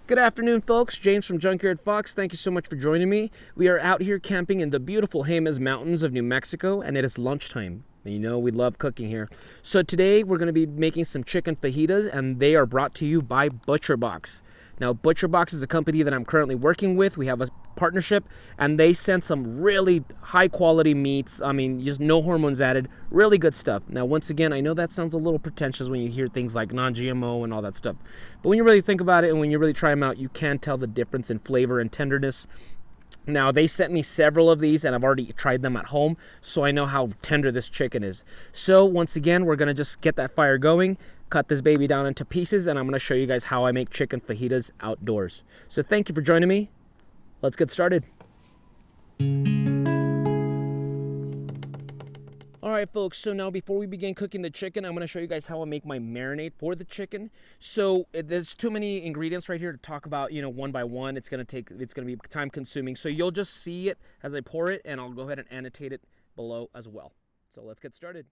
Good afternoon, folks. James from Junkyard Fox. Thank you so much for joining me. We are out here camping in the beautiful Jemez Mountains of New Mexico, and it is lunchtime. And you know we love cooking here. So today we're going to be making some chicken fajitas, and they are brought to you by Butcherbox. Now, Butcherbox is a company that I'm currently working with. We have a partnership, and they send some really high-quality meats. I mean, just no hormones added. Really good stuff. Now, once again, I know that sounds a little pretentious when you hear things like non-GMO and all that stuff. But when you really think about it and when you really try them out, you can tell the difference in flavor and tenderness. Now, they sent me several of these, and I've already tried them at home, so I know how tender this chicken is. So, once again, we're going to just get that fire going, cut this baby down into pieces, and I'm going to show you guys how I make chicken fajitas outdoors. So, thank you for joining me. Let's get started. Alright folks, so now before we begin cooking the chicken, I'm going to show you guys how I make my marinade for the chicken. So there's too many ingredients right here to talk about, one by one. It's going to be time consuming. So you'll just see it as I pour it, and I'll go ahead and annotate it below as well. So let's get started.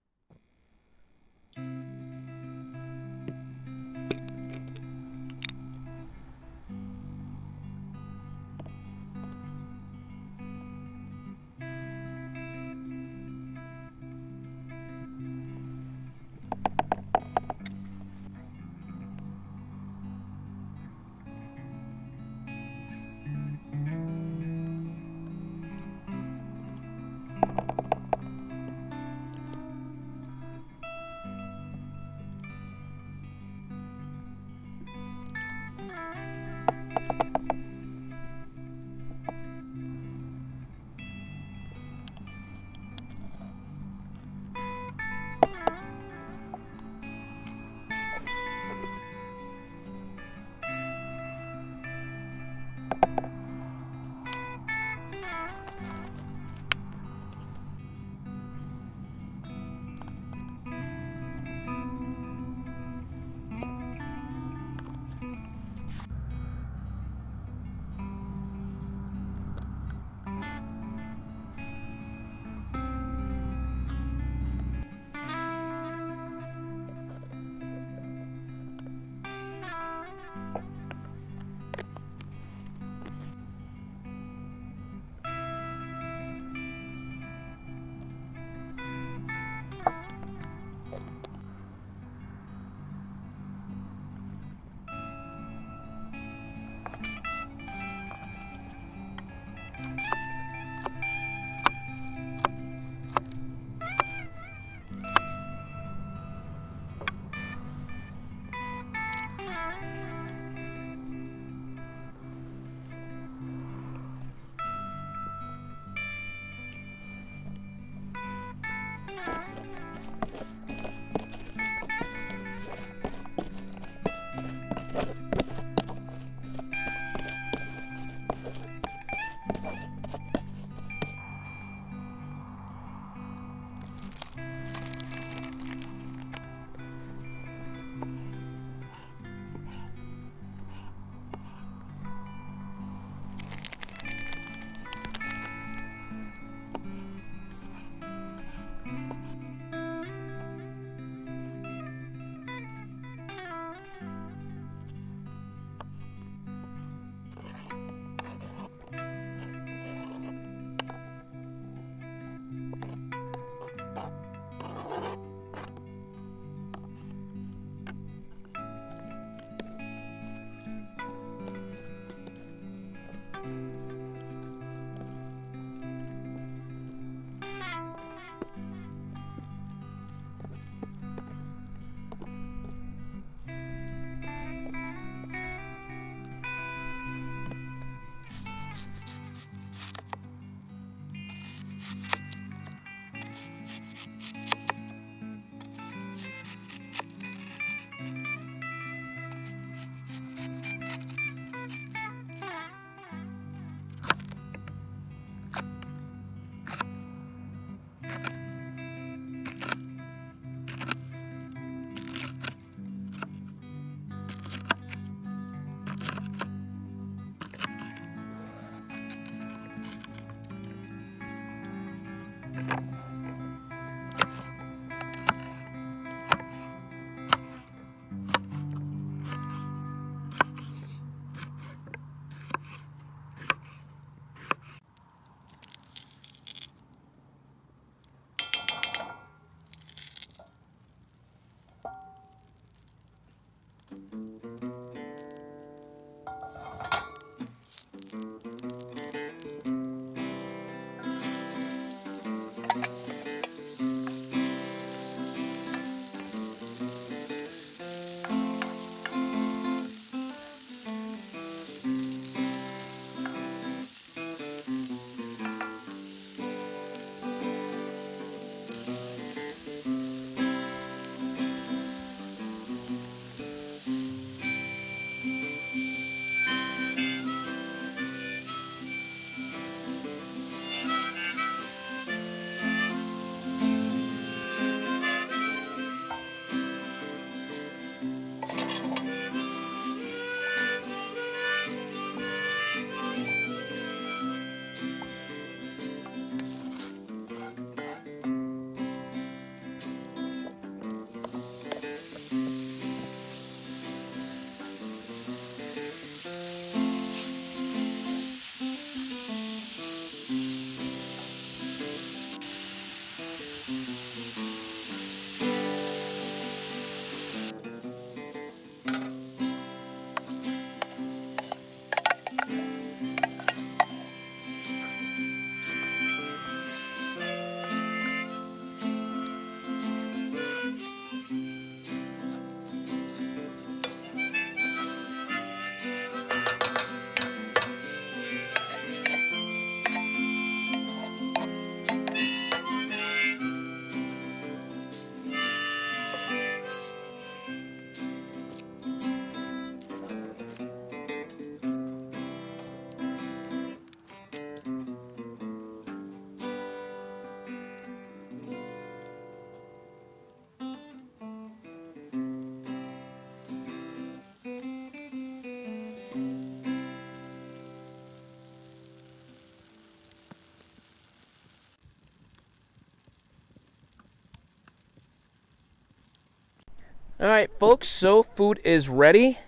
All right, folks, so food is ready.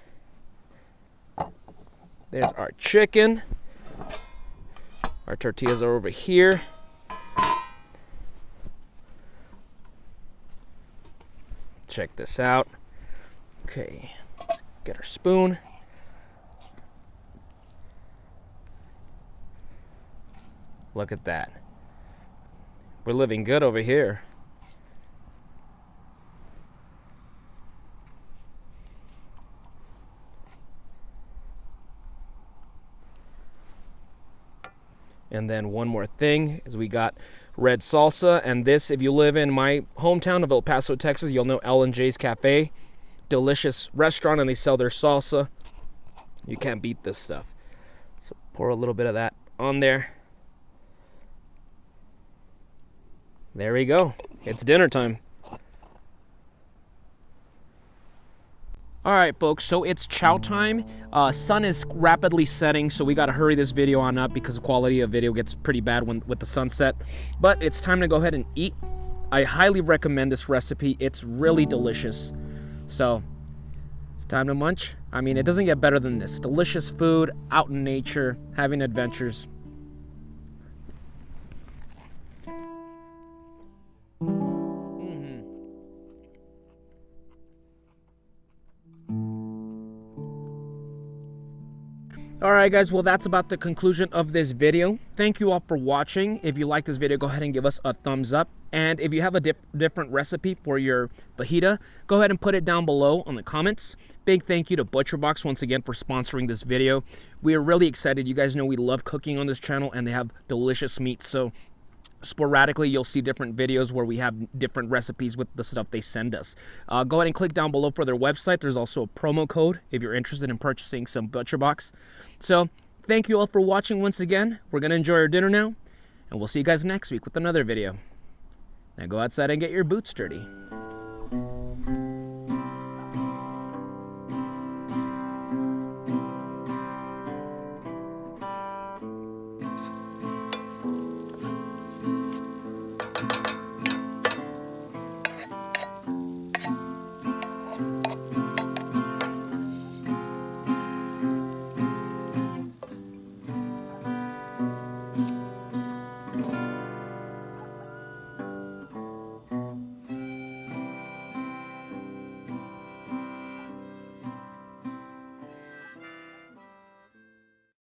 There's our chicken. Our tortillas are over here. Check this out. Okay, let's get our spoon. Look at that. We're living good over here. And then one more thing is we got red salsa, and this, if you live in my hometown of El Paso, Texas, you'll know L&J's Cafe. Delicious restaurant, and they sell their salsa. You can't beat this stuff. So pour a little bit of that on there. There we go. It's dinner time. All right, folks, so it's chow time. Sun is rapidly setting, so we got to hurry this video on up because the quality of video gets pretty bad with the sunset. But it's time to go ahead and eat. I highly recommend this recipe. It's really delicious. So it's time to munch. I mean, it doesn't get better than this. Delicious food, out in nature, having adventures. Alright guys, well that's about the conclusion of this video. Thank you all for watching. If you like this video, go ahead and give us a thumbs up. And if you have a different recipe for your fajita, go ahead and put it down below on the comments. Big thank you to Butcherbox once again for sponsoring this video. We are really excited. You guys know we love cooking on this channel, and they have delicious meats. So sporadically you'll see different videos where we have different recipes with the stuff they send us. Go ahead and click down below for their website. There's also a promo code if you're interested in purchasing some Butcherbox. So thank you all for watching once again. We're gonna enjoy our dinner now, and we'll see you guys next week with another video. Now go outside and get your boots dirty.